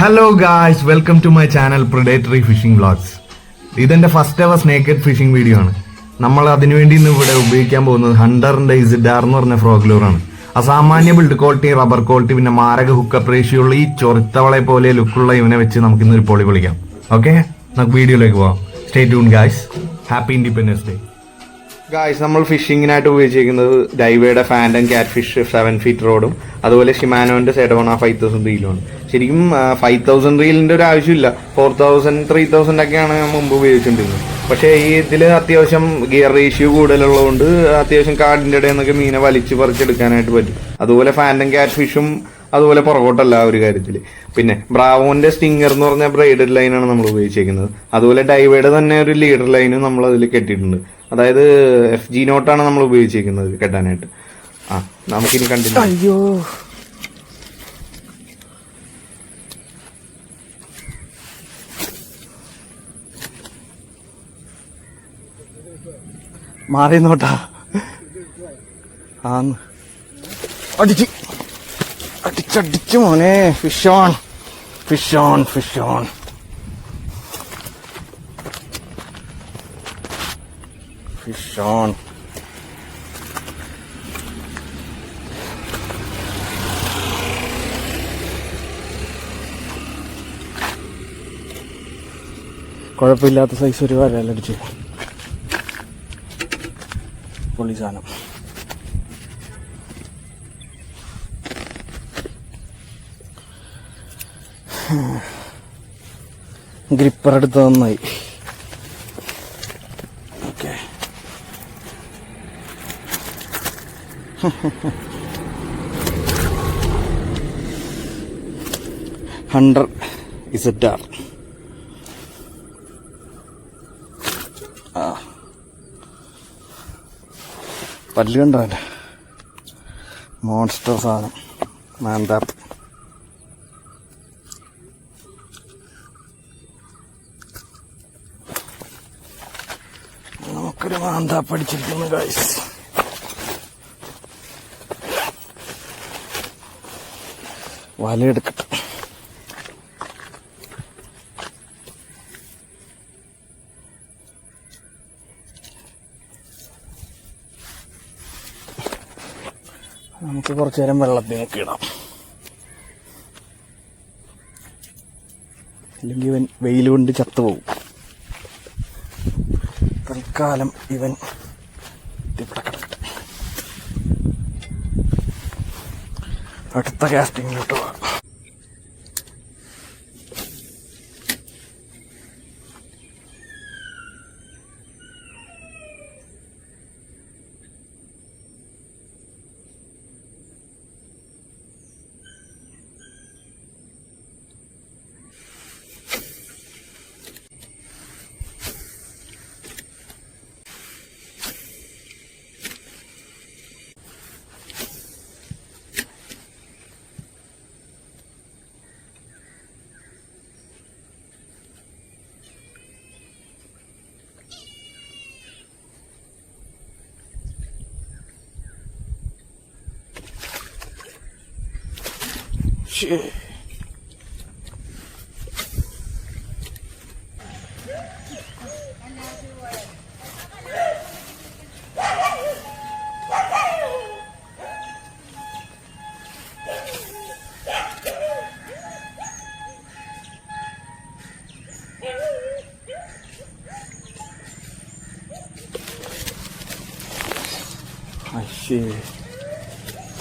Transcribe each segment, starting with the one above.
Hello guys, welcome to my channel predatory fishing vlogs. ഇതെന്റെ first ever snakehead fishing video ആണ്. നമ്മൾ അതിനുവേണ്ടി ഇന്ന് ഇവിടെ ഉപയോഗിക്കാൻ പോകുന്നത് ഹണ്ടറിന്റെ ഇസിഡാർ എന്ന് പറഞ്ഞ ഫ്രോഗ്ലൂറാണ്. അസാമാന്യ ബിൽഡ് ക്വാളിറ്റി, റബ്ബർ ക്വാളിറ്റി, പിന്നെ മാരക ഹുക്കപ്പ് റേഷ്യോ ഉള്ള ഈ ചൊറിത്തവളെ പോലെ ലുക്കുള്ള ഇവനെ വെച്ച് നമുക്ക് ഇന്നൊരു പൊളി പൊളിക്കാം. ഓക്കെ, നമുക്ക് വീഡിയോയിലേക്ക് പോവാം. Stay tune guys. Happy independence day. Guys, നമ്മൾ ഫിഷിങ്ങിനായിട്ട് ഉപയോഗിച്ചിരിക്കുന്നത് ഡൈവേയുടെ ഫാൻഡം ക്യാറ്റ് ഫിഷ് 7 ഫീറ്റ് റോഡും അതുപോലെ ഷിമാനോന്റെ സെഡോണ 5000 റീലുമാണ്. ശരിക്കും 5000 റീലിന്റെ ഒരു ആവശ്യമില്ല. 4000 3000 ഒക്കെയാണ് മുമ്പ് ഉപയോഗിച്ചുകൊണ്ടിരുന്നത്. പക്ഷേ ഈ ഇതിൽ അത്യാവശ്യം ഗിയർ റേഷ്യോ കൂടുതലുള്ളതുകൊണ്ട് അത്യാവശ്യം കാടിന്റെ ഇടയിൽ നിന്നൊക്കെ മീനെ വലിച്ച് പറിച്ചെടുക്കാനായിട്ട് പറ്റും. അതുപോലെ ഫാൻഡം ക്യാറ്റ് ഫിഷും അതുപോലെ പുറകോട്ടല്ല ഒരു കാര്യത്തിൽ. പിന്നെ ബ്രാവോന്റെ സ്റ്റിങ്ങർ എന്ന് പറഞ്ഞ ബ്രൈഡഡ് ലൈനാണ് നമ്മൾ ഉപയോഗിച്ചിരിക്കുന്നത്. അതുപോലെ ഡൈവേയുടെ തന്നെ ഒരു ലീഡർ ലൈനും നമ്മൾ അതിൽ കെട്ടിയിട്ടുണ്ട്. അതായത് FG നോട്ടാണ് നമ്മൾ ഉപയോഗിച്ചിരിക്കുന്നത് കെട്ടാനായിട്ട്. നമുക്കിനി കണ്ടില്ല. അയ്യോ, മാറി നോട്ടാ. അടിച്ചടിച്ചു മോനെ. Fish on, fish on, fish on. Fish on. കുഴപ്പമില്ലാത്ത സൈസ് ഒരു വരലടിച്ച് പൊളി സാധനം. ഗ്രിപ്പർ എടുത്ത് നന്നായി. ഓക്കെ, ഹണ്ടർ ഇസഡാർ. പല്ല് കണ്ടല്ലേ, മോൺസ്റ്റർ സാധനം. മാന്താപ്പ്. നമുക്കൊരു മാന്താപ്പ് അടിച്ചിരിക്കുന്നു ഗൈസ്. വലയെടുക്കട്ടെ. നമുക്ക് കുറച്ചു നേരം വെള്ളത്തിൽ നോക്കിയിടാം. അല്ലെങ്കിൽ ഇവൻ വെയിൽ കൊണ്ട് ചത്തുപോകും. തൽക്കാലം ഇവൻ ഇവിടെ കിടക്കട്ടെ. അടുത്ത കാസ്റ്റിങ്ങിലോട്ട് പോകാം.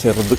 ചെറുത്.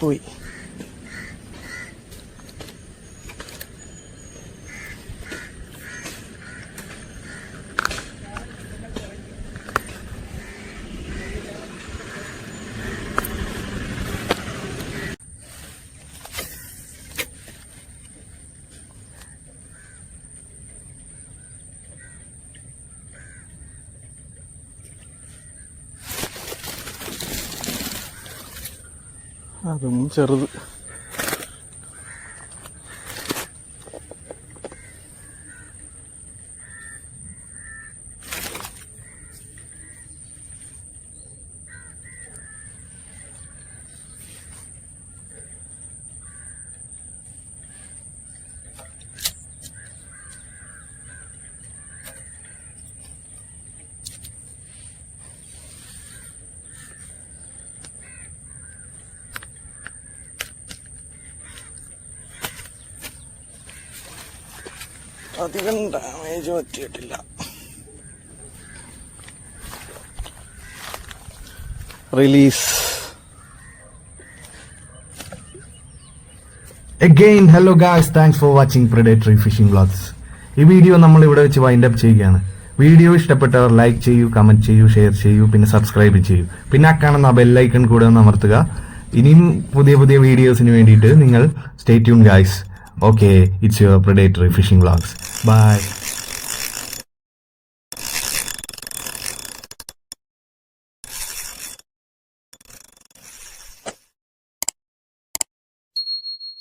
പോയി. അതും ചെറുത്. അധികം ഡാമേജ് പറ്റിയിട്ടില്ല. Release. Again, hello guys, thanks for watching Predatory Fishing Vlogs. ഈ വീഡിയോ നമ്മൾ ഇവിടെ വെച്ച് വൈൻഡ് അപ്പ് ചെയ്യുകയാണ്. വീഡിയോ ഇഷ്ടപ്പെട്ടവർ ലൈക്ക് ചെയ്യൂ, കമന്റ് ചെയ്യൂ, ഷെയർ ചെയ്യൂ, പിന്നെ സബ്സ്ക്രൈബ് ചെയ്യൂ. പിന്നെ ആ കാണുന്ന ബെല്ലൈക്കൺ കൂടെ ഒന്ന് അമർത്തുക. ഇനിയും പുതിയ പുതിയ വീഡിയോസിന് വേണ്ടിയിട്ട് നിങ്ങൾ stay tune guys. Okay, it's your Predatory Fishing Vlogs. Bye.